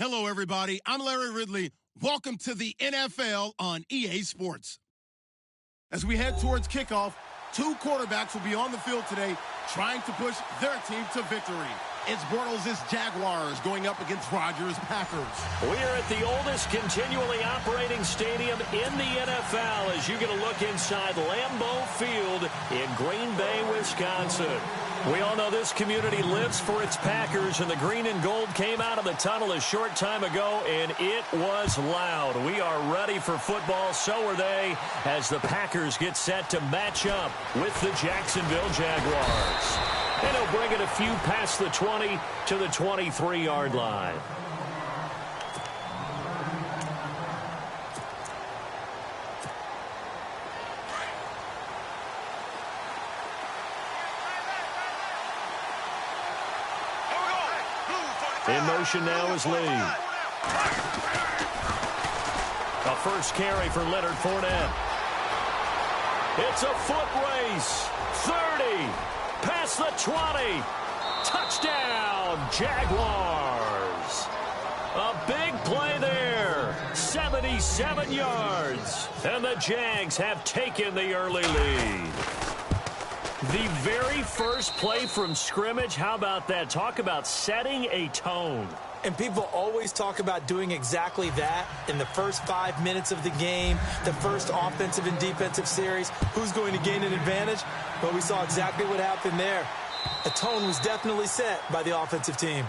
Hello, everybody. I'm Larry Ridley. Welcome to the NFL on EA Sports. As we head towards kickoff, two quarterbacks will be on the field today trying to push their team to victory. It's Bortles' Jaguars going up against Rodgers' Packers. We are at the oldest continually operating stadium in the NFL as you get a look inside Lambeau Field in Green Bay, Wisconsin. We all know this community lives for its Packers, and the green and gold came out of the tunnel a short time ago, and it was loud. We are ready for football, so are they, as the Packers get set to match up with the Jacksonville Jaguars. And he'll bring it a few past the 20 to the 23-yard line. In motion now is Lee. A first carry for Leonard Fournette. It's a foot race. 30. Past the 20. Touchdown, Jaguars. A big play there. 77 yards. And the Jags have taken the early lead. The very first play from scrimmage, how about that? Talk about setting a tone. And people always talk about doing exactly that in the first 5 minutes of the game, the first offensive and defensive series. Who's going to gain an advantage? Well, we saw exactly what happened there. A tone was definitely set by the offensive team.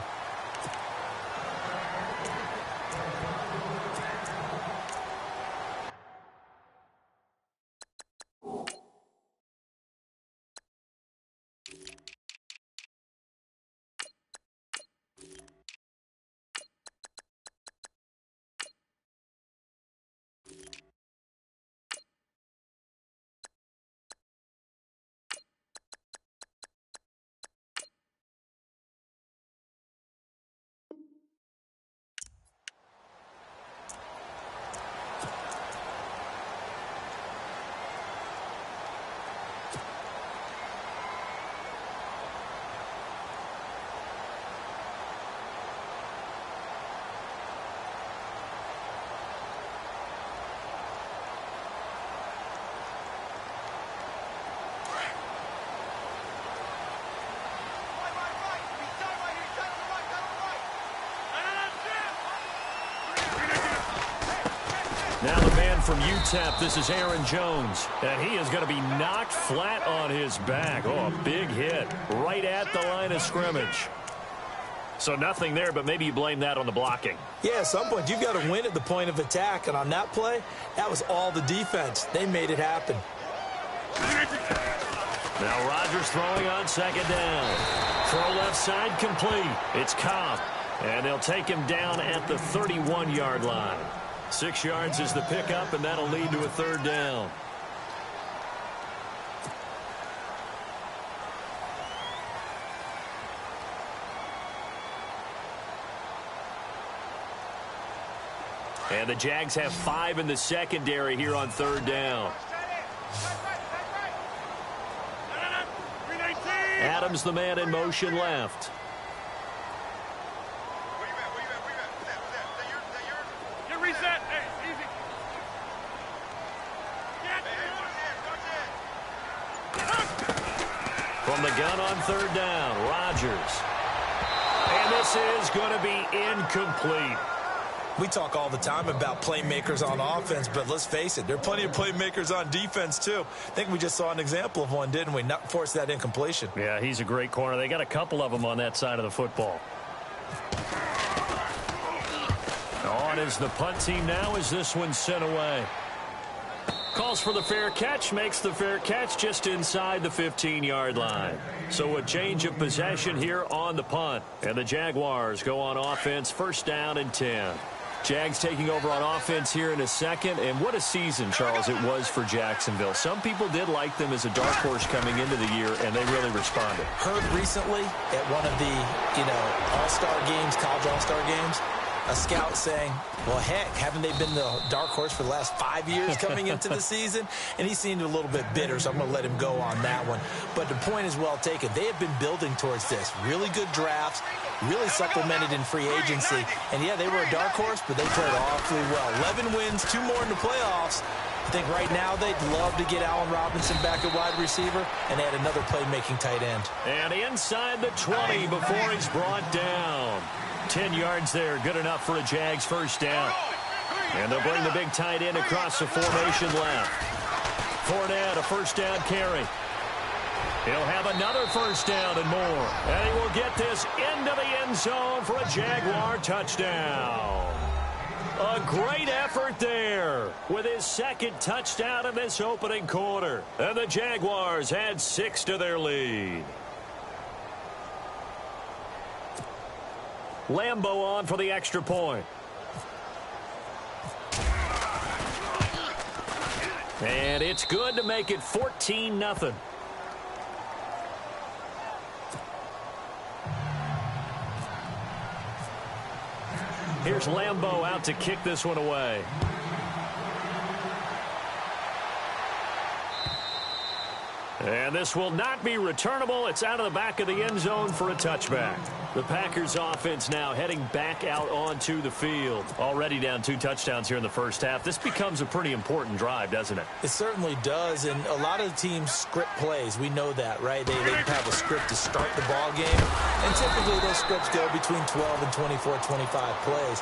Now the man from UTEP, this is Aaron Jones, and he is going to be knocked flat on his back. Oh, a big hit right at the line of scrimmage. So nothing there, but maybe you blame that on the blocking. Yeah, at some point you've got to win at the point of attack, and on that play, that was all the defense. They made it happen. Now Rodgers throwing on second down. Throw left side complete. It's Cobb, and they'll take him down at the 31-yard line. 6 yards is the pickup, and that'll lead to a third down. And the Jags have 5 in the secondary here on third down. Adams, the man in motion left. From the gun on third down, Rodgers. And this is going to be incomplete. We talk all the time about playmakers on offense, but let's face it, there are plenty of playmakers on defense, too. I think we just saw an example of one, didn't we? Not force that incompletion. Yeah, he's a great corner. They got a couple of them on that side of the football. On is the punt team now as this one's sent away. Calls for the fair catch, makes the fair catch just inside the 15-yard line. So a change of possession here on the punt. And the Jaguars go on offense, first down and 10. Jags taking over on offense here in a second. And what a season, Charles, it was for Jacksonville. Some people did like them as a dark horse coming into the year, and they really responded. Heard recently at one of the, all-star games, college all-star games, A scout saying, well, heck, haven't they been the dark horse for the last 5 years coming into the season? And he seemed a little bit bitter, so I'm going to let him go on that one. But the point is well taken. They have been building towards this. Really good drafts, really supplemented in free agency. And, yeah, they were a dark horse, but they played awfully well. 11 wins, 2 more in the playoffs. I think right now they'd love to get Allen Robinson back at wide receiver and add another playmaking tight end. And inside the 20 before he's brought down. 10 yards there, good enough for a Jags first down. And they'll bring the big tight end across the formation left. Fournette, a first down carry. He'll have another first down and more. And he will get this into the end zone for a Jaguar touchdown. A great effort there with his second touchdown in this opening quarter. And the Jaguars add 6 to their lead. Lambeau on for the extra point. And it's good to make it 14-0. Here's Lambeau out to kick this one away. And this will not be returnable. It's out of the back of the end zone for a touchback. The Packers offense now heading back out onto the field. Already down 2 touchdowns here in the first half. This becomes a pretty important drive, doesn't it? It certainly does, and a lot of the teams script plays. We know that, right? They have a script to start the ball game, and typically those scripts go between 12 and 24, 25 plays.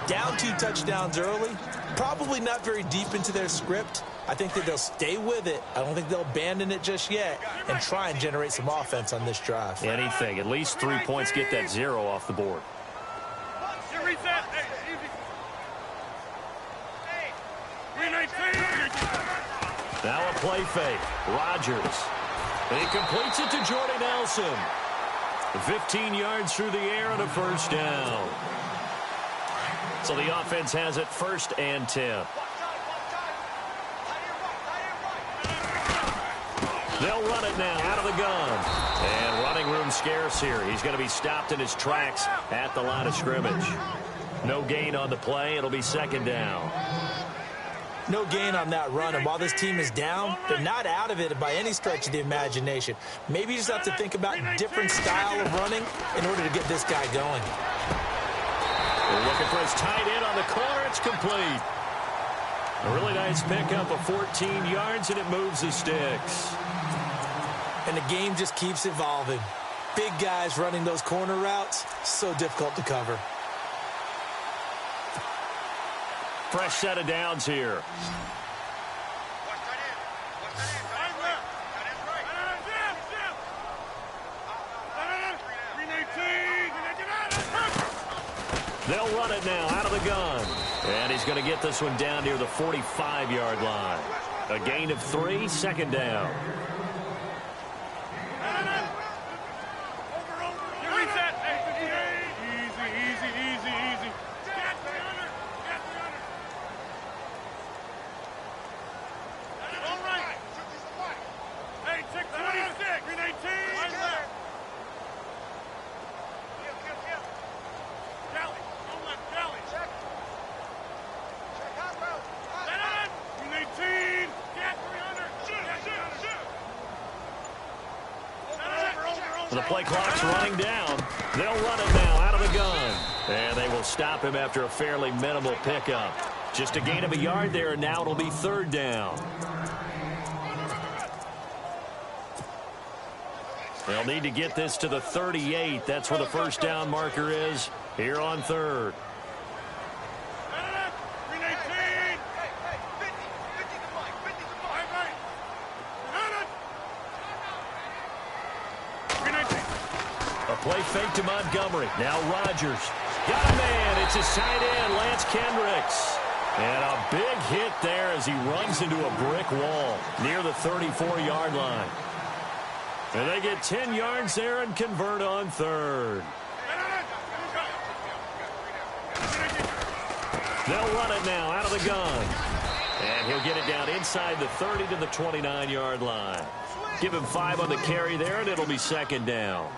Down 2 touchdowns early, probably not very deep into their script. I think that they'll stay with it. I don't think they'll abandon it just yet and try and generate some offense on this drive. Anything. At least 3 points, get that 0 off the board. Now a play fake. Rodgers. And he completes it to Jordy Nelson. 15 yards through the air and a first down. So the offense has it 1st and 10. They'll run it now out of the gun. And running room scarce here. He's going to be stopped in his tracks at the line of scrimmage. No gain on the play. It'll be 2nd down. No gain on that run. And while this team is down, they're not out of it by any stretch of the imagination. Maybe you just have to think about a different style of running in order to get this guy going. They're looking for his tight end on the corner. It's complete. A really nice pickup of 14 yards, and it moves the sticks. And the game just keeps evolving. Big guys running those corner routes, so difficult to cover. Fresh set of downs here. They'll run it now out of the gun. And he's going to get this one down near the 45-yard line. A gain of 3, 2nd down. The play clock's running down. They'll run it now out of the gun. And they will stop him after a fairly minimal pickup. Just a gain of a yard there, and now it'll be 3rd down. They'll need to get this to the 38. That's where the first down marker is here on 3rd. Play fake to Montgomery. Now Rodgers. Got a man. It's his tight end, Lance Kendricks. And a big hit there as he runs into a brick wall near the 34-yard line. And they get 10 yards there and convert on 3rd. They'll run it now out of the gun. And he'll get it down inside the 30 to the 29-yard line. Give him 5 on the carry there, and it'll be 2nd down.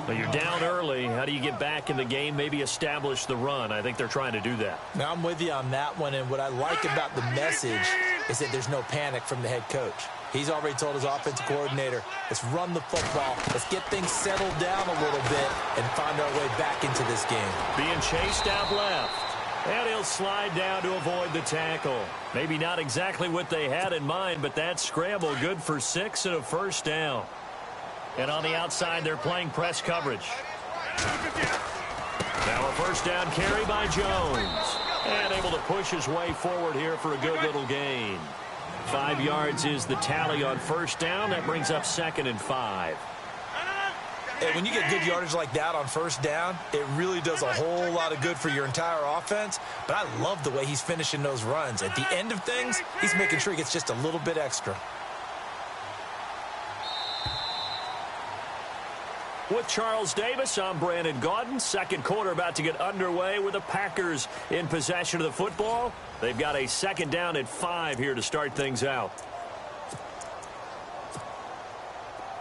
Well, you're down early. How do you get back in the game, maybe establish the run? I think they're trying to do that. Now, I'm with you on that one, and what I like about the message is that there's no panic from the head coach. He's already told his offensive coordinator, let's run the football, let's get things settled down a little bit and find our way back into this game. Being chased out left. And he'll slide down to avoid the tackle. Maybe not exactly what they had in mind, but that scramble good for 6 and a first down. And on the outside, they're playing press coverage. Now a first down carry by Jones. And able to push his way forward here for a good little gain. 5 yards is the tally on first down. That brings up 2nd and 5. And when you get good yardage like that on first down, it really does a whole lot of good for your entire offense. But I love the way he's finishing those runs. At the end of things, he's making sure he gets just a little bit extra. With Charles Davis, I'm Brandon Gaudin. Second quarter about to get underway with the Packers in possession of the football. They've got a 2nd down and 5 here to start things out.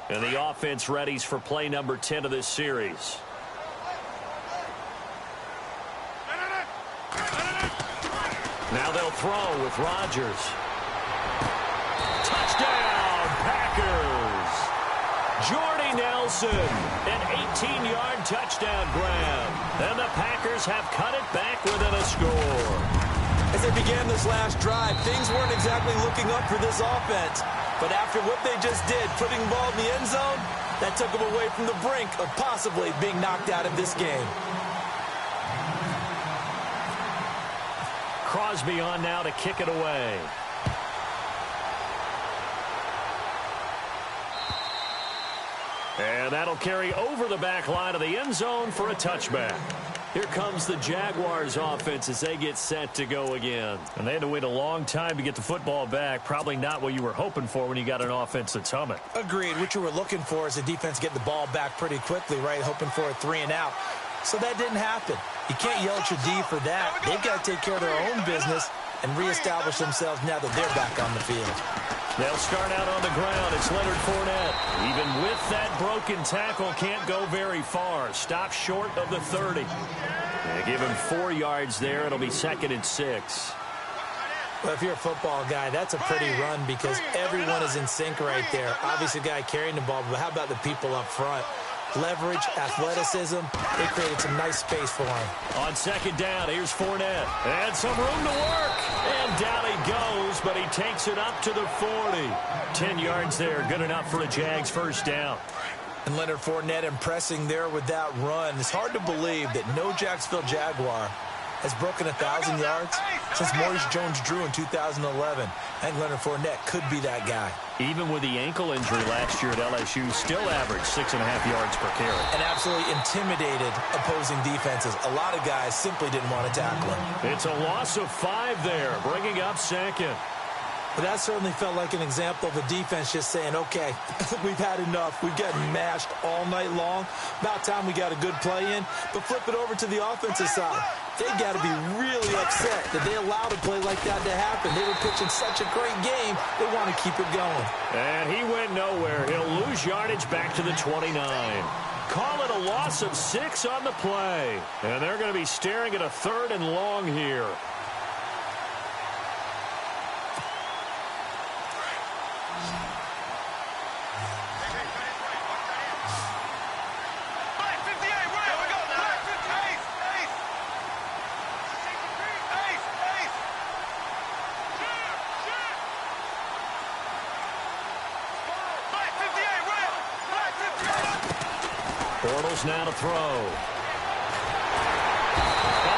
And the offense readies for play number 10 of this series. Now they'll throw with Rodgers. Touchdown, Packers! Jordy Nelson, an 18-yard touchdown grab. And the Packers have cut it back within a score. As they began this last drive, things weren't exactly looking up for this offense. But after what they just did, putting the ball in the end zone, that took them away from the brink of possibly being knocked out of this game. Crosby on now to kick it away. And that'll carry over the back line of the end zone for a touchback. Here comes the Jaguars offense as they get set to go again. And they had to wait a long time to get the football back. Probably not what you were hoping for when you got an offense that's humming. Agreed. What you were looking for is the defense get the ball back pretty quickly, right? Hoping for a 3 and out. So that didn't happen. You can't yell at your D for that. They've got to take care of their own business and reestablish themselves now that they're back on the field. They'll start out on the ground. It's Leonard Fournette. Even with that broken tackle, can't go very far. Stop short of the 30. They give him 4 yards there. It'll be 2nd and 6. Well, if you're a football guy, that's a pretty run because everyone is in sync right there. Obviously, the guy carrying the ball, but how about the people up front? Leverage, athleticism, they created some nice space for him. On 2nd down, here's Fournette. And some room to work. And down he goes, but he takes it up to the 40. 10 yards there, good enough for a Jags first down. And Leonard Fournette impressing there with that run. It's hard to believe that no Jacksonville Jaguar has broken 1,000 yards since Maurice Jones-Drew in 2011. I think Leonard Fournette could be that guy. Even with the ankle injury last year at LSU, still averaged 6.5 yards per carry. And absolutely intimidated opposing defenses. A lot of guys simply didn't want to tackle him. It's a loss of 5 there, bringing up 2nd. But that certainly felt like an example of the defense just saying, okay, we've had enough. We've gotten mashed all night long. About time we got a good play in. But flip it over to the offensive side. They got to be really upset that they allowed a play like that to happen. They were pitching such a great game, they want to keep it going. And he went nowhere. He'll lose yardage back to the 29. Call it a loss of 6 on the play. And they're going to be staring at a 3rd and long here. Bortles now to throw. And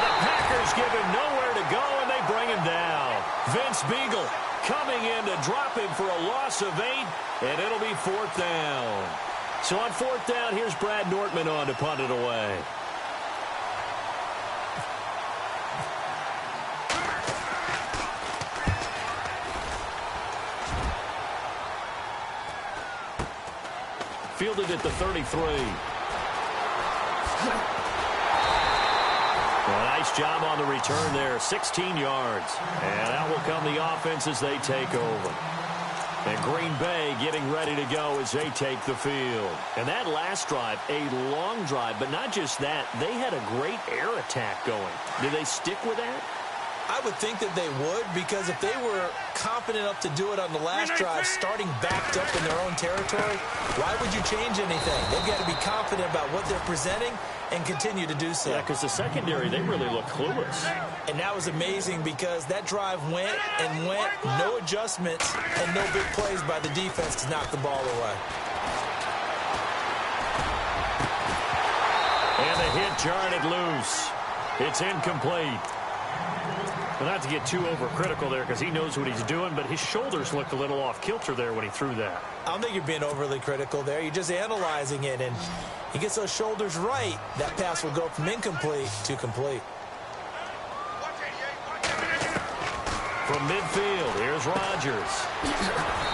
the Packers give him nowhere to go, and they bring him down. Vince Beagle coming in to drop him for a loss of 8, and it'll be 4th down. So on 4th down, here's Brad Nortman on to punt it away. Fielded at the 33. Well, nice job on the return there, 16 yards. And out will come the offense as they take over. And Green Bay getting ready to go as they take the field. And that last drive, a long drive, but not just that. They had a great air attack going. Did they stick with that? I would think that they would, because if they were confident enough to do it on the last drive, starting backed up in their own territory, why would you change anything? They've got to be confident about what they're presenting and continue to do so. Yeah, because the secondary, they really look clueless. And that was amazing because that drive went and went, no adjustments, and no big plays by the defense to knock the ball away. And the hit jarred it loose. It's incomplete. Well, not to get too overcritical there because he knows what he's doing, but his shoulders looked a little off kilter there when he threw that. I don't think you're being overly critical there. You're just analyzing it, and he gets those shoulders right. That pass will go from incomplete to complete. From midfield, here's Rodgers.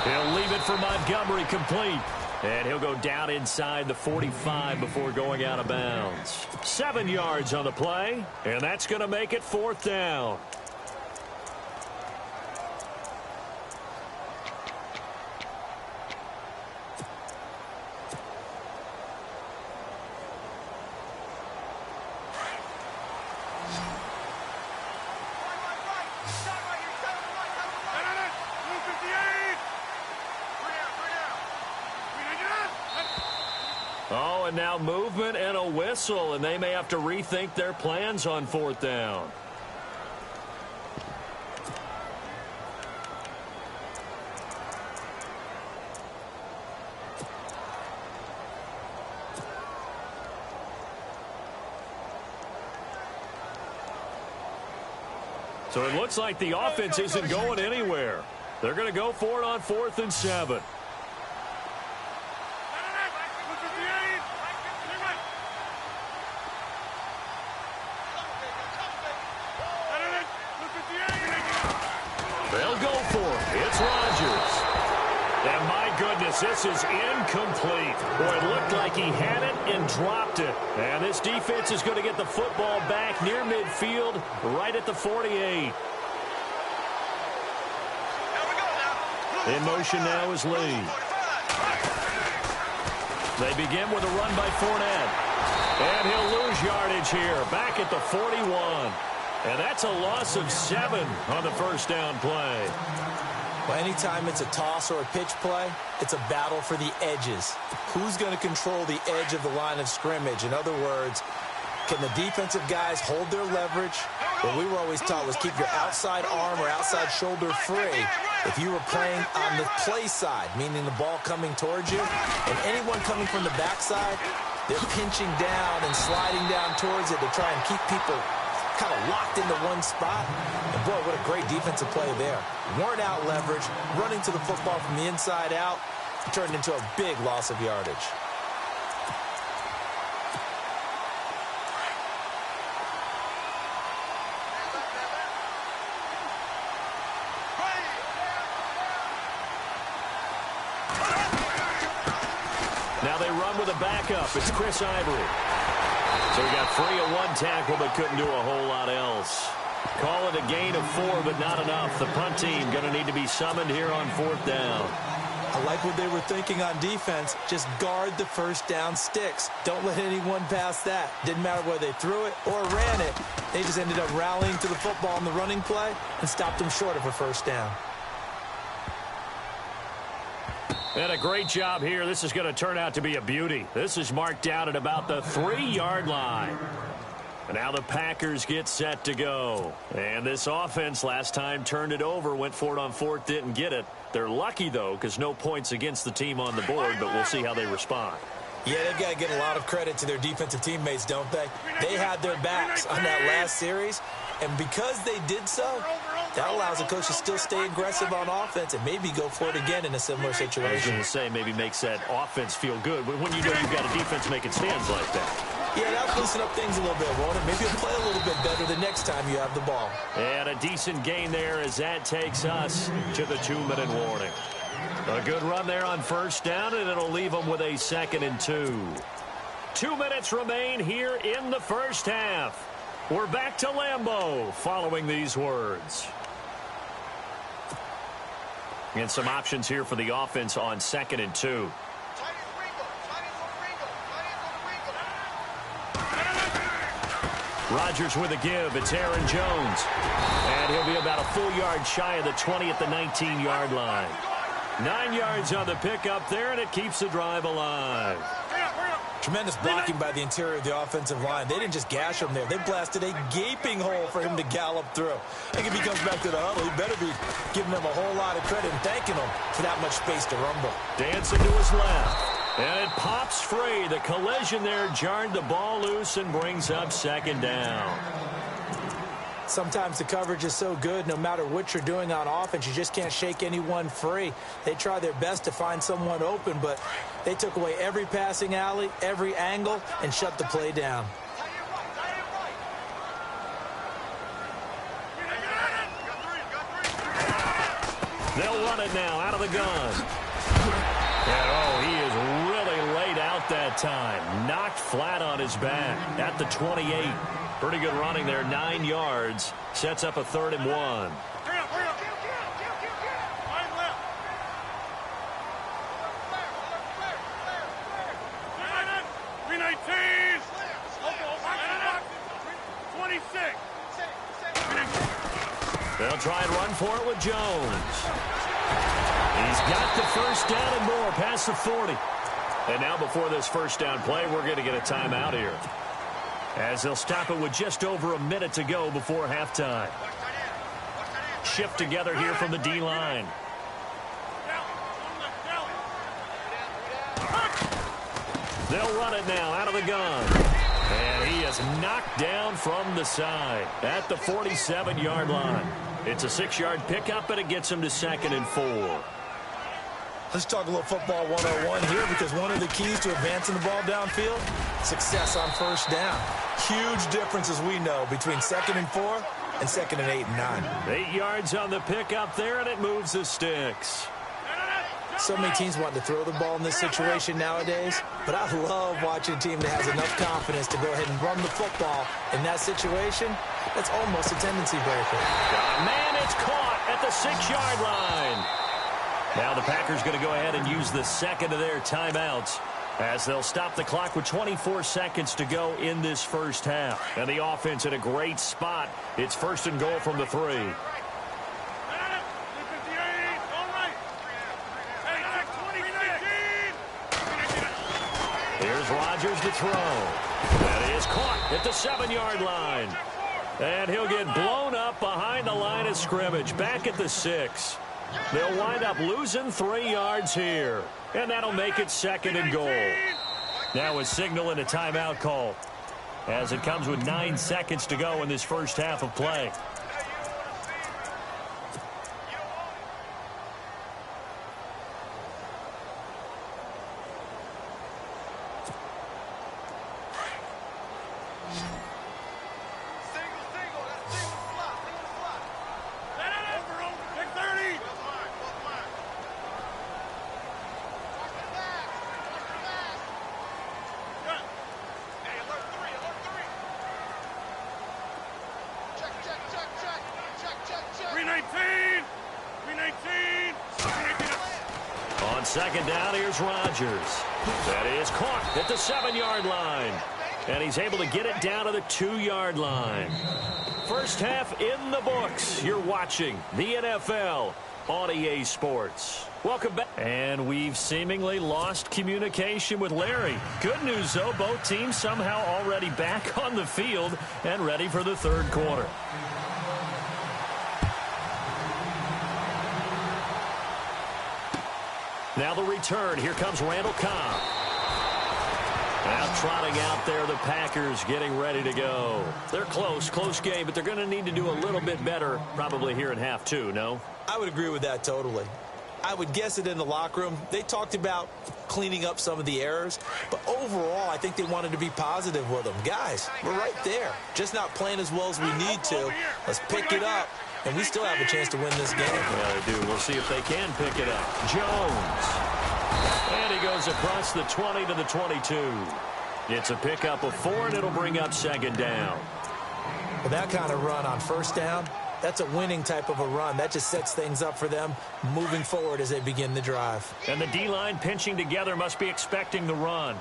He'll leave it for Montgomery complete. And he'll go down inside the 45 before going out of bounds. 7 yards on the play, and that's going to make it 4th down. Oh, and now movement and a whistle, and they may have to rethink their plans on 4th down. So it looks like the offense isn't going anywhere. They're going to go for it on 4th and 7. They'll go for it. It's Rodgers. And my goodness, this is incomplete. Boy, it looked like he had it and dropped it. And this defense is going to get the football back near midfield, right at the 48. In motion now is Lee. They begin with a run by Fournette. And he'll lose yardage here, back at the 41. And that's a loss of 7 on the first down play. Well, anytime it's a toss or a pitch play, it's a battle for the edges. Who's going to control the edge of the line of scrimmage? In other words, can the defensive guys hold their leverage? What we were always taught was keep your outside arm or outside shoulder free. If you were playing on the play side, meaning the ball coming towards you, and anyone coming from the backside, they're pinching down and sliding down towards it to try and keep people kind of locked into one spot. And boy, what a great defensive play there. Weren't out leverage, running to the football from the inside out, turned into a big loss of yardage. Now they run with a backup. It's Chris Ivory. So he got free of one tackle but couldn't do a whole lot else. Call it a gain of 4, but not enough. The punt team going to need to be summoned here on 4th down. I like what they were thinking on defense. Just guard the first down sticks. Don't let anyone pass that. Didn't matter whether they threw it or ran it. They just ended up rallying to the football on the running play and stopped them short of a first down. And a great job here. This is going to turn out to be a beauty. This is marked out at about the 3-yard line. And now the Packers get set to go. And this offense last time turned it over, went for it on 4th, didn't get it. They're lucky, though, because no points against the team on the board, but we'll see how they respond. Yeah, they've got to get a lot of credit to their defensive teammates, don't they? They had their backs on that last series, and because they did so, that allows the coach to still stay aggressive on offense and maybe go for it again in a similar situation. I was going to say maybe makes that offense feel good, but when you know you've got a defense making stands like that. Yeah, that'll loosen up things a little bit, won't it? Maybe you'll play a little bit better the next time you have the ball. And a decent gain there as that takes us to the 2-minute warning. A good run there on first down, and it'll leave them with a 2nd and 2. 2 minutes remain here in the first half. We're back to Lambeau following these words. And some options here for the offense on 2nd and 2. Rodgers with a give. It's Aaron Jones. And he'll be about a full yard shy of the 20 at the 19-yard line. 9 yards on the pickup there, and it keeps the drive alive. Tremendous blocking by the interior of the offensive line. They didn't just gash him there. They blasted a gaping hole for him to gallop through. I think if he comes back to the huddle, he better be giving them a whole lot of credit and thanking them for that much space to rumble. Dancing to his left. And it pops free. The collision there jarred the ball loose and brings up 2nd down. Sometimes the coverage is so good, no matter what you're doing on offense, you just can't shake anyone free. They try their best to find someone open, but they took away every passing alley, every angle, and shut the play down. They'll run it now out of the gun. And, oh, he is really laid out that time. Knocked flat on his back at the 28. Pretty good running there, 9 yards. Sets up a 3rd and 1. They'll try and run for it with Jones. He's got the first down and more past the 40. And now before this first down play, we're going to get a timeout here, as they'll stop it with just over a minute to go before halftime. Shift together here from the D-line. They'll run it now out of the gun. And he is knocked down from the side at the 47-yard line. It's a 6-yard pickup, and it gets him to 2nd and 4. Let's talk a little football 101 here, because one of the keys to advancing the ball downfield, success on first down. Huge difference, as we know, between 2nd and 4 and 2nd and 8 and 9. 8 yards on the pickup there, and it moves the sticks. So many teams want to throw the ball in this situation nowadays, but I love watching a team that has enough confidence to go ahead and run the football in that situation. That's almost a tendency breaker. Man, it's caught at the 6-yard line. Now the Packers going to go ahead and use the 2nd of their timeouts, as they'll stop the clock with 24 seconds to go in this first half. And the offense in a great spot. It's 1st and goal from the 3. Here's Rodgers to throw. That is caught at the 7-yard line. And he'll get blown up behind the line of scrimmage, back at the 6. They'll wind up losing 3 yards here. And that'll make it 2nd and goal. Now a signal and a timeout call, as it comes with 9 seconds to go in this first half of play. On 2nd down, here's Rodgers. That is caught at the 7-yard line. And he's able to get it down to the 2-yard line. First half in the books. You're watching the NFL on EA Sports. Welcome back. And we've seemingly lost communication with Larry. Good news, though, both teams somehow already back on the field and ready for the 3rd quarter. Now the return. Here comes Randall Cobb. Now trotting out there, the Packers getting ready to go. They're close game, but they're going to need to do a little bit better probably here in half 2, no? I would agree with that totally. I would guess it in the locker room. They talked about cleaning up some of the errors, but overall, I think they wanted to be positive with them. Guys, we're right there. Just not playing as well as we need to. Let's pick it up, and we still have a chance to win this game. Yeah, they do. We'll see if they can pick it up. Jones. And he goes across the 20 to the 22. It's a pickup of 4, and it'll bring up 2nd down. With that kind of run on first down, That's a winning type of a run. That just sets things up for them moving forward as they begin the drive. And the D-line pinching together must be expecting the run.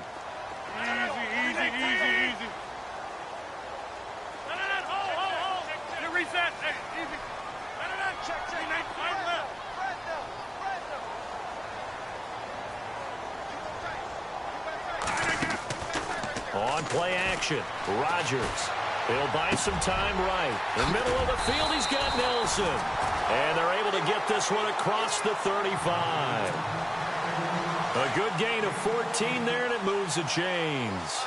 Easy. Reset. Easy. Check. On play action, Rodgers. He'll buy some time right. In the middle of the field, he's got Nelson. And they're able to get this one across the 35. A good gain of 14 there, and it moves the chains.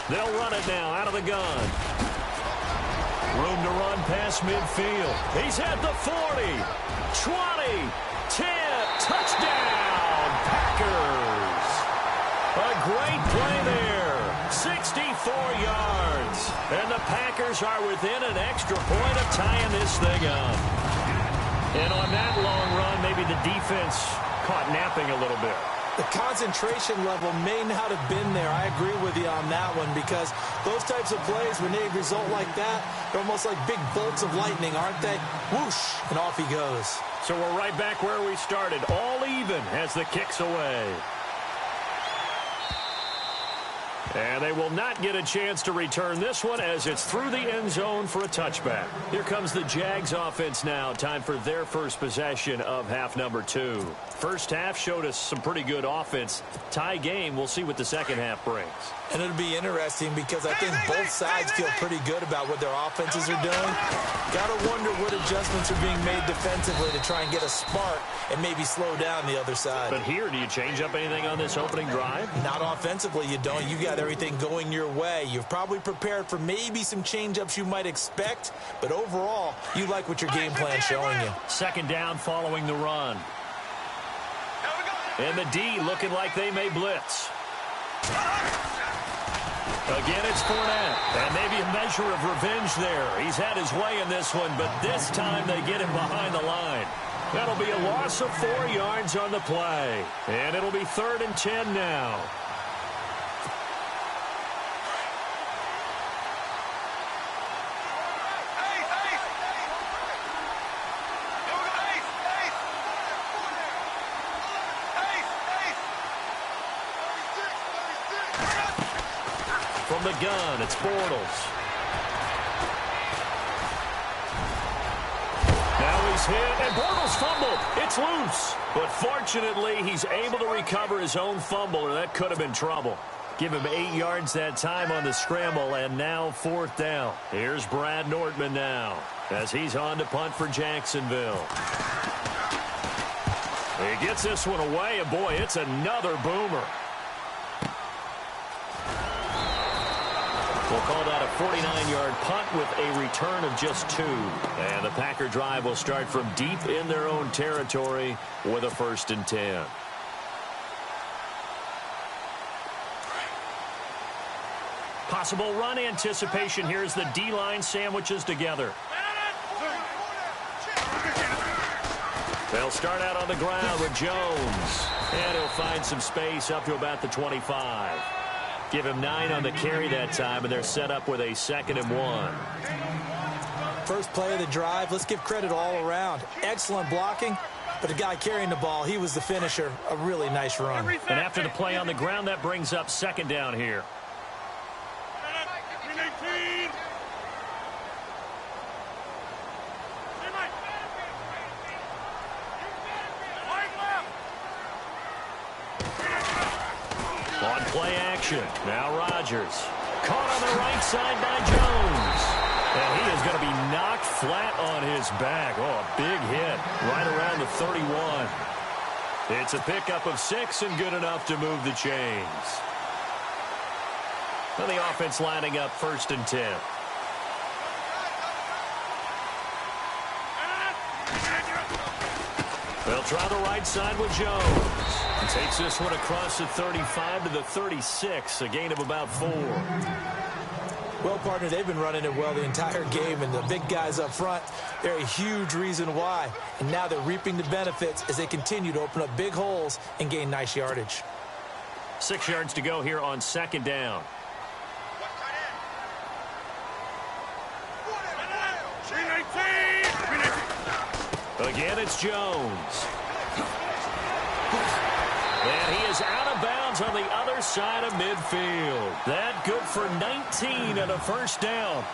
They'll run it now out of the gun. Room to run past midfield. He's at the 40, 20, 10, touchdown, Packers. A great play there, 64 yards. And the Packers are within an extra point of tying this thing up. And on that long run, maybe the defense caught napping a little bit. The concentration level may not have been there. I agree with you on that one because those types of plays, when they result like that, they're almost like big bolts of lightning, aren't they? Whoosh, and off he goes. So we're right back where we started, all even as the kick's away. And they will not get a chance to return this one as it's through the end zone for a touchback. Here comes the Jags offense now. Time for their first possession of half number 2. First half showed us some pretty good offense. Tie game, we'll see what the second half brings. And it'll be interesting because I think both sides feel pretty good about what their offenses are doing. Got to wonder what adjustments are being made defensively to try and get a spark and maybe slow down the other side. But here, do you change up anything on this opening drive? Not offensively, you don't. You got everything going your way. You've probably prepared for maybe some change-ups you might expect, but overall, you like what your game plan's showing you. Second down following the run. And the D looking like they may blitz. Again, it's Fournette. And maybe a measure of revenge there. He's had his way in this one, but this time they get him behind the line. That'll be a loss of 4 yards on the play. And it'll be 3rd and 10 now. From the gun, it's Bortles. Now he's hit, and Bortles fumbled. It's loose. But fortunately, he's able to recover his own fumble, or that could have been trouble. Give him 8 yards that time on the scramble, and now 4th down. Here's Brad Nordman now, as he's on to punt for Jacksonville. He gets this one away, and boy, it's another boomer. We'll call that a 49-yard punt with a return of just 2. And the Packer drive will start from deep in their own territory with a 1st and 10. Possible run anticipation here as the D-line sandwiches together. They'll start out on the ground with Jones. And he'll find some space up to about the 25. Give him 9 on the carry that time, and they're set up with a 2nd and 1. First play of the drive, let's give credit all around. Excellent blocking, but the guy carrying the ball, he was the finisher. A really nice run. And after the play on the ground, that brings up 2nd down here. On play action, now Rodgers. Caught on the right side by Jones. And he is going to be knocked flat on his back. Oh, a big hit right around the 31. It's a pickup of 6 and good enough to move the chains. And the offense lining up 1st and 10. They'll Try the right side with Jones. He takes this one across the 35 to the 36, a gain of about 4. Well, partner, they've been running it well the entire game, and the big guys up front, they're a huge reason why. And now they're reaping the benefits as they continue to open up big holes and gain nice yardage. 6 yards to go here on second down. Again, it's Jones. And he is out of bounds on the other side of midfield. That good for 19 and a first down.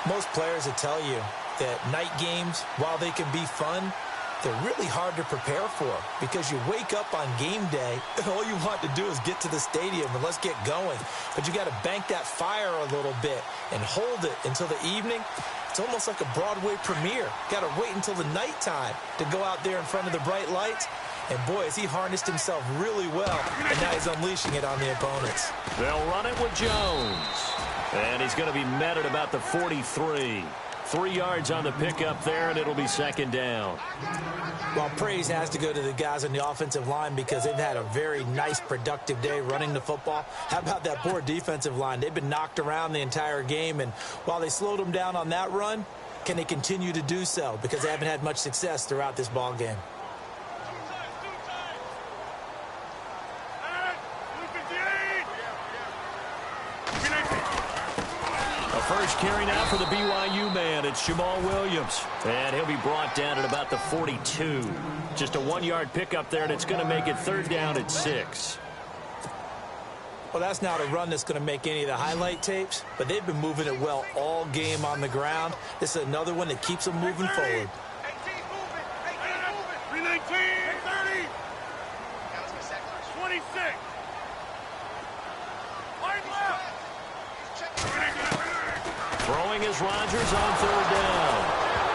Most players will tell you that night games, while they can be fun, they're really hard to prepare for because you wake up on game day and all you want to do is get to the stadium and let's get going. But you got to bank that fire a little bit and hold it until the evening. It's almost like a Broadway premiere. Got to wait until the nighttime to go out there in front of the bright lights. And boy, has he harnessed himself really well, and now he's unleashing it on the opponents. They'll run it with Jones. And he's going to be met at about the 43. 3 yards on the pickup there, and it'll be second down. Well, praise has to go to the guys on the offensive line because they've had a very nice, productive day running the football. How about that poor defensive line? They've been knocked around the entire game, and while they slowed them down on that run, can they continue to do so? Because they haven't had much success throughout this ball game. First carry now for the BYU man. It's Jamal Williams. And he'll be brought down at about the 42. Just a 1-yard pickup there, and it's going to make it third down at 6. Well, that's not a run that's going to make any of the highlight tapes, but they've been moving it well all game on the ground. This is another one that keeps them moving forward. 319, 30, 26. Throwing is Rodgers on third down.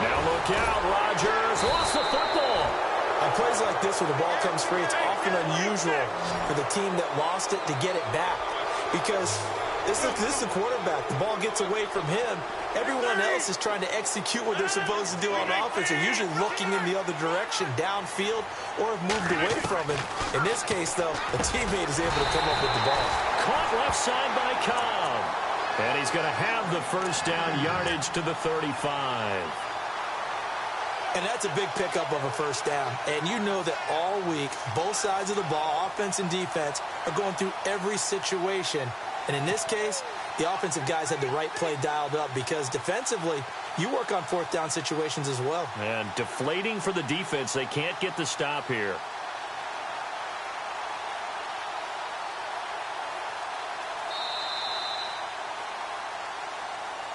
Now look out, Rodgers lost the football. On plays like this where the ball comes free, it's often unusual for the team that lost it to get it back because this is the quarterback. The ball gets away from him. Everyone else is trying to execute what they're supposed to do on offense. They're usually looking in the other direction, downfield, or have moved away from him. In this case, though, a teammate is able to come up with the ball. Caught left side by Cobb. And he's going to have the first down, yardage to the 35. And that's a big pickup of a first down. And you know that all week, both sides of the ball, offense and defense, are going through every situation. And in this case, the offensive guys had the right play dialed up because defensively, you work on fourth down situations as well. And deflating for the defense. They can't get the stop here.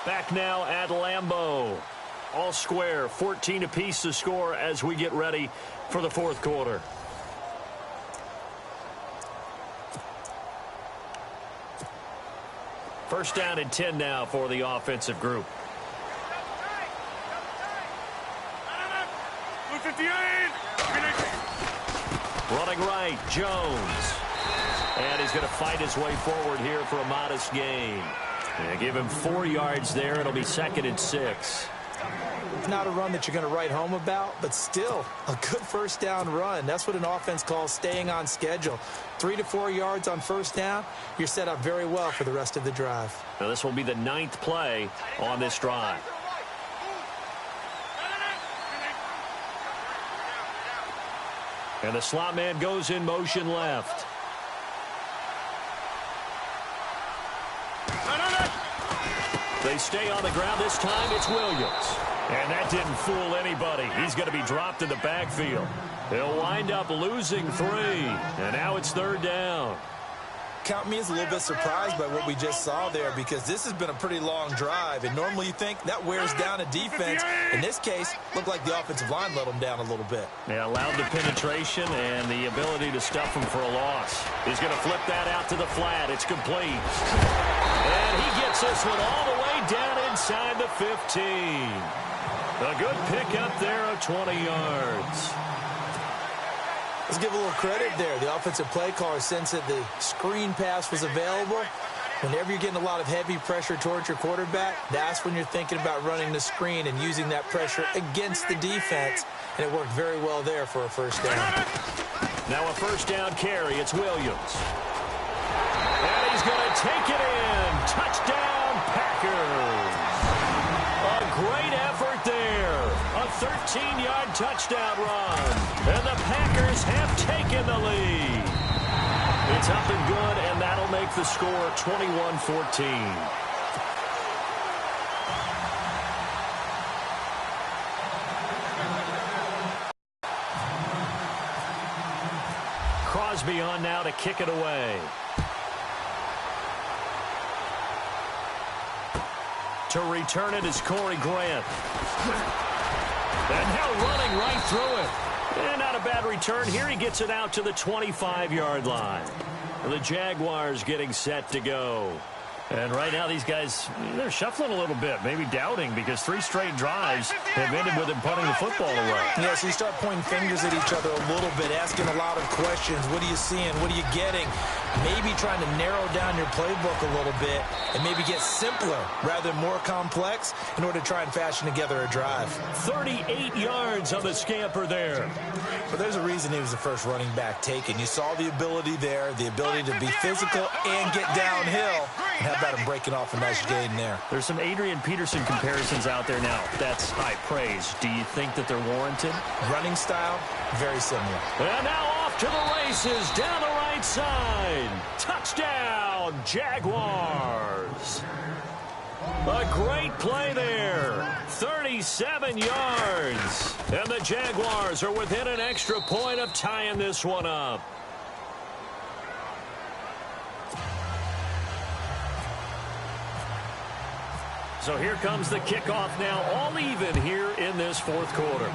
Back now at Lambeau. All square, 14 apiece to score as we get ready for the fourth quarter. First down and 10 now for the offensive group. 258. Running right, Jones. And he's going to fight his way forward here for a modest gain. And give him 4 yards there. It'll be second and 6. It's not a run that you're going to write home about, but still a good first down run. That's what an offense calls staying on schedule. 3 to 4 yards on first down. You're set up very well for the rest of the drive. Now this will be the 9th play on this drive. And the slot man goes in motion left. They stay on the ground. This time it's Williams. And that didn't fool anybody. He's going to be dropped in the backfield. They'll wind up losing 3. And now it's third down. Count me as a little bit surprised by what we just saw there because this has been a pretty long drive. And normally you think that wears down a defense. In this case, looked like the offensive line let them down a little bit. Yeah, allowed the penetration and the ability to stuff him for a loss. He's going to flip that out to the flat. It's complete. And he gets this one all the way down inside the 15. A good pickup there of 20 yards. Let's give a little credit there. The offensive play caller sensed that the screen pass was available, Whenever you're getting a lot of heavy pressure towards your quarterback, that's when you're thinking about running the screen and using that pressure against the defense. And it worked very well there for a first down. Now a first down carry. It's Williams. And he's going to take it in. Touchdown, Packers. A great effort there. A 13-yard touchdown run. And the Packers have taken the lead. It's up and good, and that'll make the score 21-14. Crosby on now to kick it away. To return it is Corey Grant. And now running right through it. And not a bad return here. He gets it out to the 25-yard line. The Jaguars getting set to go. And right now these guys, they're shuffling a little bit, maybe doubting, because 3 straight drives have ended with them punting the football away. Yeah, so you start pointing fingers at each other a little bit, asking a lot of questions. What are you seeing? What are you getting? Maybe trying to narrow down your playbook a little bit and maybe get simpler rather than more complex in order to try and fashion together a drive. 38 yards on the scamper there. But there's a reason he was the first running back taken. You saw the ability there, the ability to be physical and get downhill. And how about him breaking off a nice gain there? There's some Adrian Peterson comparisons out there now. That's high praise. Do you think that they're warranted? Running style, very similar. And now off to the races down the right side. Touchdown, Jaguars. A great play there. 37 yards. And the Jaguars are within an extra point of tying this one up. So here comes the kickoff now, all even here in this fourth quarter.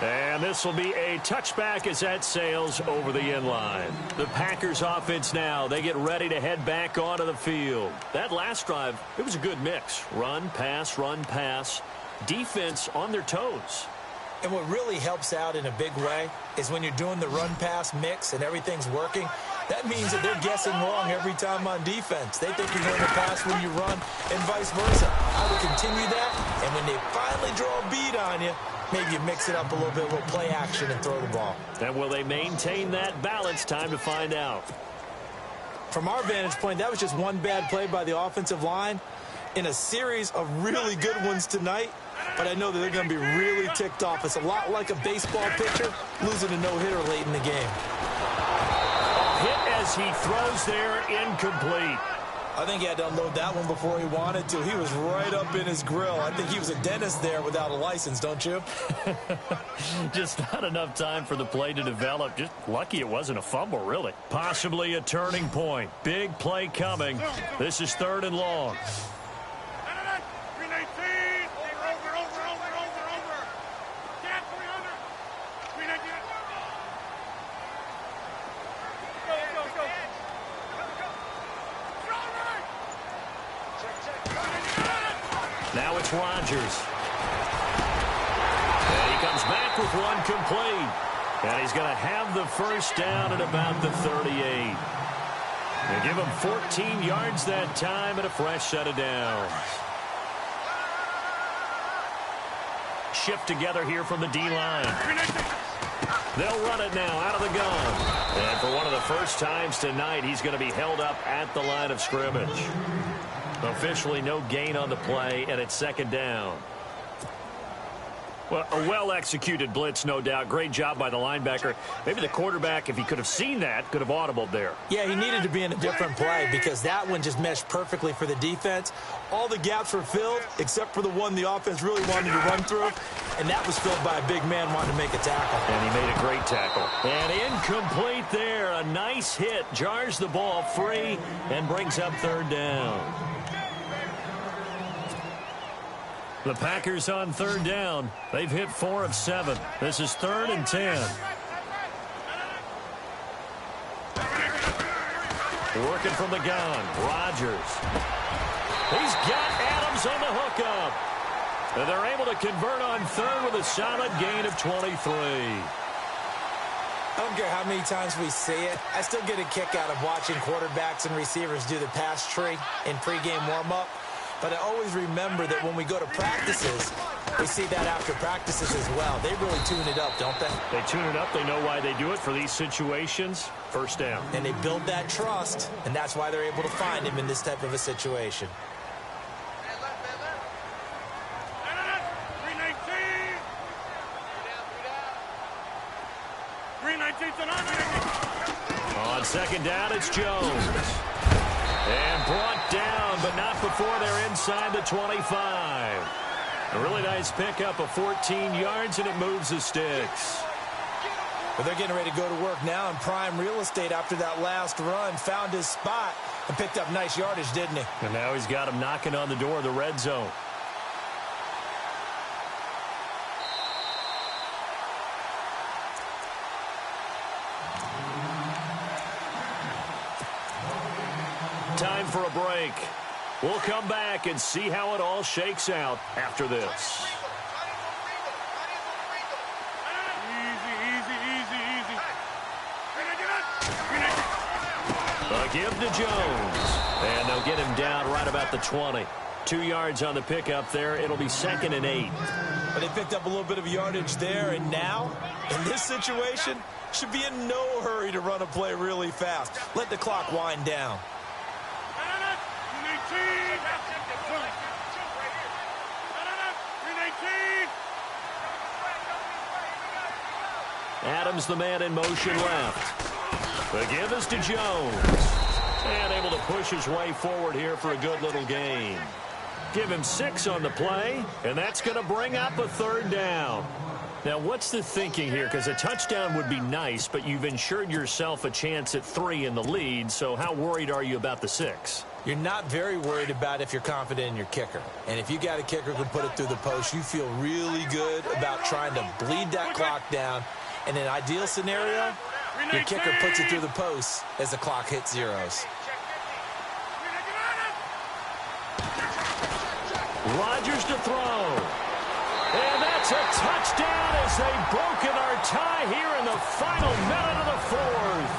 And this will be a touchback as that sails over the end line. The Packers offense now, they get ready to head back onto the field. That last drive, it was a good mix. Run, pass, defense on their toes. And what really helps out in a big way is when you're doing the run-pass mix and everything's working, that means that they're guessing wrong every time on defense. They think you're going to pass when you run and vice versa. I would continue that, and when they finally draw a bead on you, maybe you mix it up a little bit, a little play action and throw the ball. And will they maintain that balance? Time to find out. From our vantage point, that was just one bad play by the offensive line in a series of really good ones tonight. But I know that they're going to be really ticked off. It's a lot like a baseball pitcher losing a no-hitter late in the game. A hit as he throws there, incomplete. I think he had to unload that one before he wanted to. He was right up in his grill. I think he was a dentist there without a license, don't you? Just not enough time for the play to develop. Just lucky it wasn't a fumble, really. Possibly a turning point. Big play coming. This is 3rd and long. Now it's Rodgers. And he comes back with one complete. And he's going to have the first down at about the 38. They give him 14 yards that time and a fresh set of downs. Shift together here from the D-line. They'll run it now out of the gun. And for one of the first times tonight, he's going to be held up at the line of scrimmage. Officially no gain on the play, and it's 2nd down. Well, a well-executed blitz, no doubt. Great job by the linebacker. Maybe the quarterback, if he could have seen that, could have audibled there. Yeah, he needed to be in a different play because that one just meshed perfectly for the defense. All the gaps were filled except for the one the offense really wanted to run through, and that was filled by a big man wanting to make a tackle. And he made a great tackle. And incomplete there. A nice hit. Jars the ball free and brings up 3rd down. The Packers on 3rd down. They've hit 4 of 7. This is 3rd and 10. Working from the gun. Rodgers. He's got Adams on the hookup. And they're able to convert on 3rd with a solid gain of 23. I don't care how many times we see it. I still get a kick out of watching quarterbacks and receivers do the pass tree in pregame warm-up. But I always remember that when we go to practices, we see that after practices as well. They really tune it up, don't they? They tune it up. They know why they do it for these situations. First down. And they build that trust, and that's why they're able to find him in this type of a situation. 319. On second down, it's Jones. And brought down, but not before they're inside the 25. A really nice pickup of 14 yards, and it moves the sticks. But they're getting ready to go to work now in prime real estate after that last run. Found his spot and picked up nice yardage, didn't he? And now he's got him knocking on the door of the red zone. Time for a break. We'll come back and see how it all shakes out after this. A give to Jones. And they'll get him down right about the 20. 2 yards on the pickup there. It'll be 2nd and 8. But they picked up a little bit of yardage there, and now, in this situation, should be in no hurry to run a play really fast. Let the clock wind down. Adams, the man in motion left. The give is to Jones. And able to push his way forward here for a good little gain. Give him 6 on the play, and that's going to bring up a 3rd down. Now, what's the thinking here? Because a touchdown would be nice, but you've ensured yourself a chance at 3 in the lead, so how worried are you about the 6? You're not very worried about if you're confident in your kicker. And if you got a kicker who can put it through the post, you feel really good about trying to bleed that clock down. In an ideal scenario, your kicker puts it through the post as the clock hits zeros. Rodgers to throw. And that's a touchdown as they've broken our tie here in the final minute of the 4th.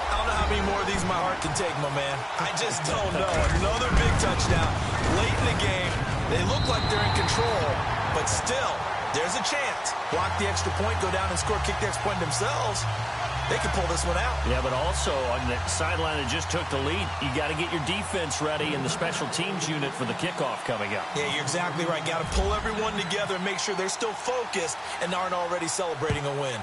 I don't know how many more of these my heart can take, my man. I just don't know. Another big touchdown late in the game. They look like they're in control, but still, there's a chance. Block the extra point, go down and score, kick the extra point themselves. They can pull this one out. Yeah, but also on the sideline that just took the lead, you got to get your defense ready and the special teams unit for the kickoff coming up. Yeah, you're exactly right. Got to pull everyone together and make sure they're still focused and aren't already celebrating a win.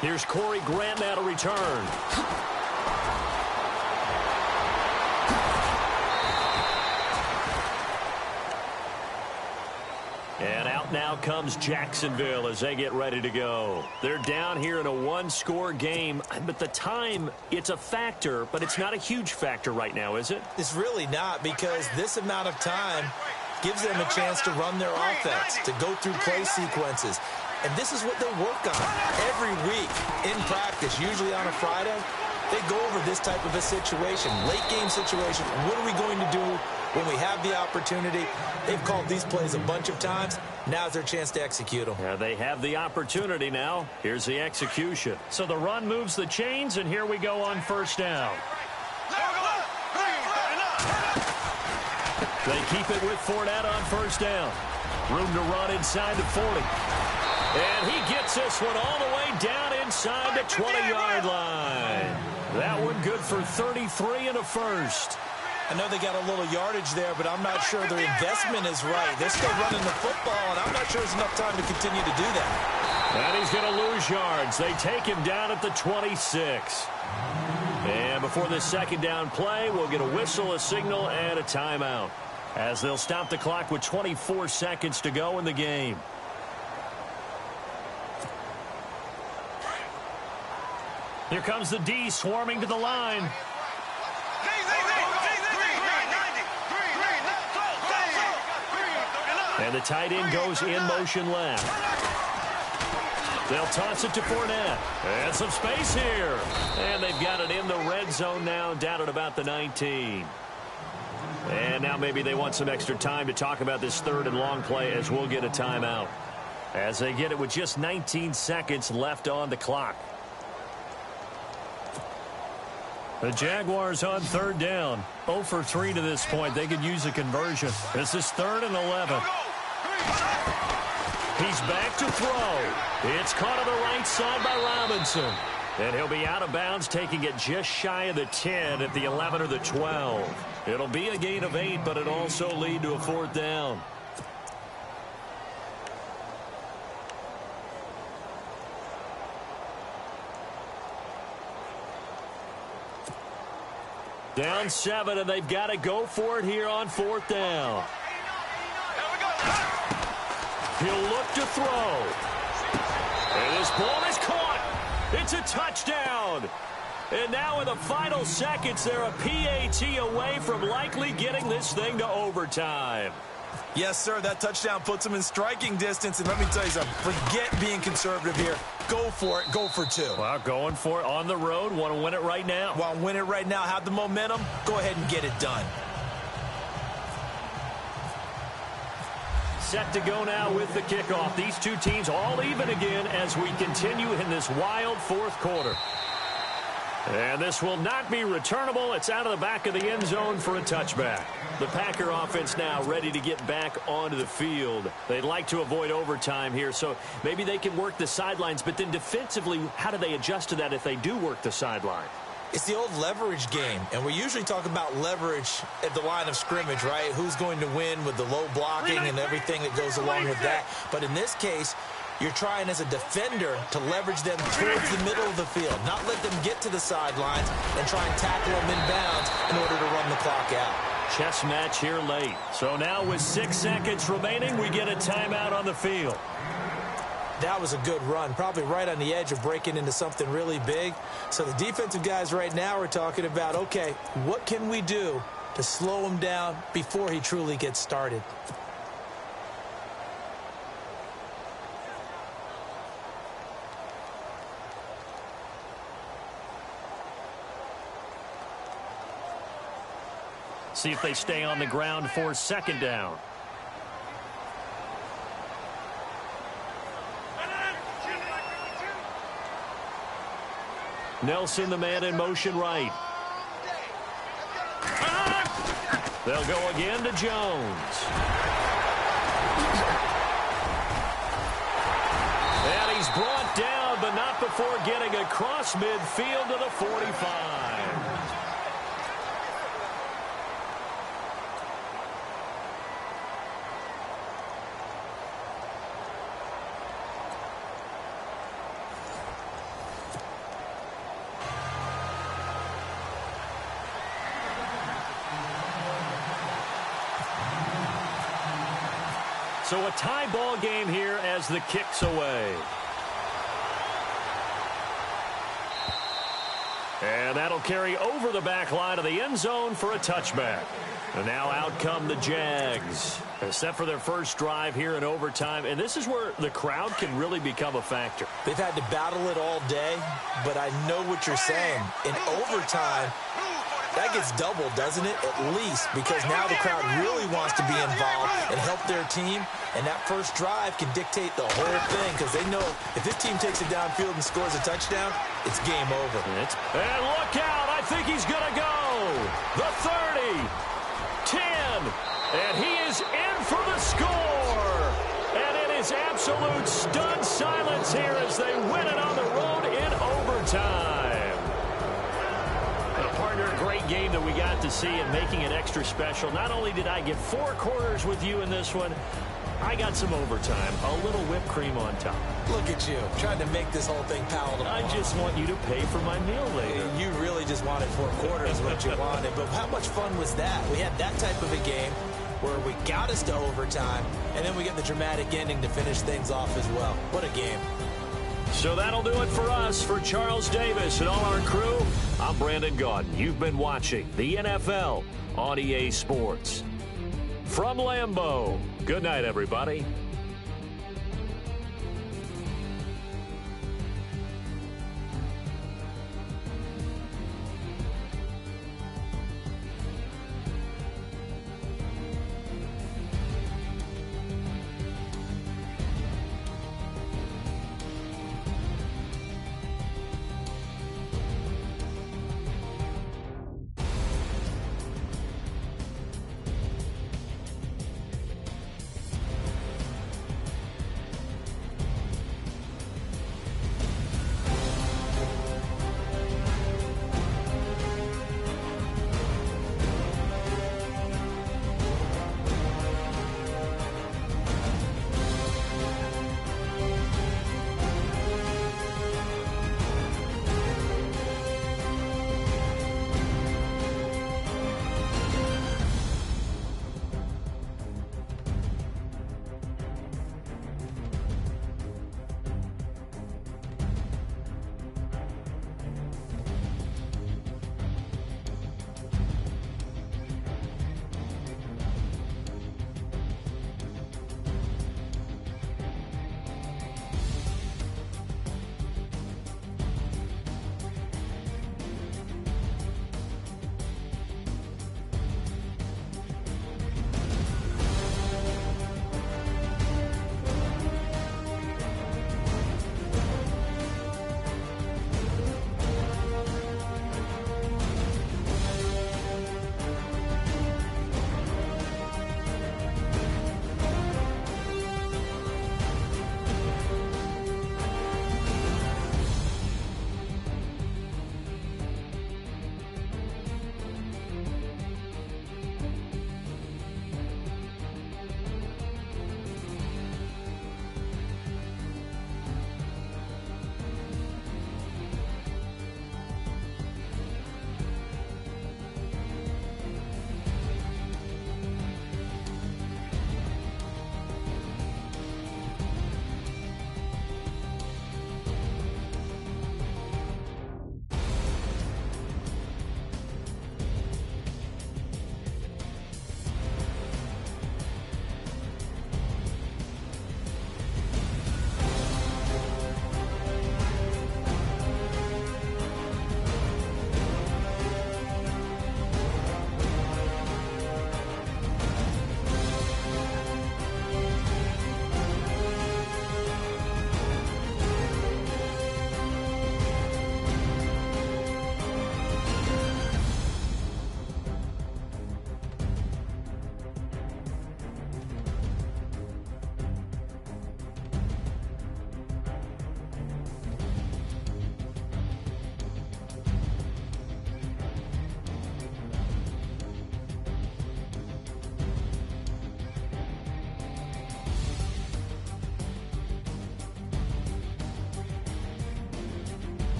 Here's Corey Grant now to return. And out now comes Jacksonville as they get ready to go. They're down here in a 1-score game, but the time, it's a factor, but it's not a huge factor right now, is it? It's really not, because this amount of time gives them a chance to run their offense, to go through play sequences. And this is what they work on every week in practice, usually on a Friday. They go over this type of a situation, late game situation. What are we going to do when we have the opportunity? They've called these plays a bunch of times. Now's their chance to execute them. Yeah, they have the opportunity now. Here's the execution. So the run moves the chains, and here we go on 1st down. They keep it with Fournette on 1st down. Room to run inside the 40. And he gets this one all the way down inside the 20-yard line. That one good for 33 and a 1st. I know they got a little yardage there, but I'm not sure their investment is right. They're still running the football, and I'm not sure there's enough time to continue to do that. And he's going to lose yards. They take him down at the 26. And before this 2nd down play, we'll get a whistle, a signal, and a timeout, as they'll stop the clock with 24 seconds to go in the game. Here comes the D swarming to the line. And the tight end goes in motion left. They'll toss it to Fournette. And some space here. And they've got it in the red zone now, down at about the 19. And now maybe they want some extra time to talk about this 3rd and long play, as we'll get a timeout. as they get it with just 19 seconds left on the clock. The Jaguars on third down. 0 for 3 to this point. They could use a conversion. This is 3rd and 11. He's back to throw. It's caught on the right side by Robinson. And he'll be out of bounds, taking it just shy of the 10 at the 11 or the 12. It'll be a gain of 8, but it'll also lead to a 4th down. Down 7, and they've got to go for it here on 4th down. He'll look to throw. And his ball is caught. It's a touchdown. And now in the final seconds, they're a PAT away from likely getting this thing to overtime. Yes, sir, that touchdown puts them in striking distance. And let me tell you something, forget being conservative here. Go for it, go for 2. Well, going for it on the road. Want to win it right now. Want to win it right now, have the momentum, go ahead and get it done. Set to go now with the kickoff. These two teams all even again as we continue in this wild 4th quarter. And this will not be returnable. It's out of the back of the end zone for a touchback. The Packer offense now ready to get back onto the field. They'd like to avoid overtime here, so maybe they can work the sidelines. But then defensively, how do they adjust to that if they do work the sideline? It's the old leverage game, and we usually talk about leverage at the line of scrimmage, right? Who's going to win with the low blocking and everything that goes along with that. But in this case, you're trying as a defender to leverage them towards the middle of the field, not let them get to the sidelines and try and tackle them inbounds in order to run the clock out. Chess match here late. So now with 6 seconds remaining, we get a timeout on the field. That was a good run, probably right on the edge of breaking into something really big. So the defensive guys right now are talking about, okay, what can we do to slow him down before he truly gets started? See if they stay on the ground for 2nd down. Nelson, the man in motion right. They'll go again to Jones. And he's brought down, but not before getting across midfield to the 45. So a tie ball game here as the kick's away. And that'll carry over the back line of the end zone for a touchback. And now out come the Jags. Set for their first drive here in overtime. And this is where the crowd can really become a factor. They've had to battle it all day, but I know what you're saying. In overtime, that gets doubled, doesn't it? At least, because now the crowd really wants to be involved and help their team. And that first drive can dictate the whole thing because they know if this team takes it downfield and scores a touchdown, it's game over. And look out. I think he's going to go. The 30, 10, and he is in for the score. And it is absolute stunned silence here as they win it on the road in overtime. Partner, great game that we got to see and making it extra special. Not only did I get 4 quarters with you in this one, I got some overtime, a little whipped cream on top. Look at you, trying to make this whole thing palatable. I just want you to pay for my meal later. You really just wanted 4 quarters, what you wanted. But how much fun was that? We had that type of a game where we got us to overtime, and then we get the dramatic ending to finish things off as well. What a game. So that'll do it for us. For Charles Davis and all our crew, I'm Brandon Gaudin. You've been watching the NFL on EA Sports. From Lambeau, good night, everybody.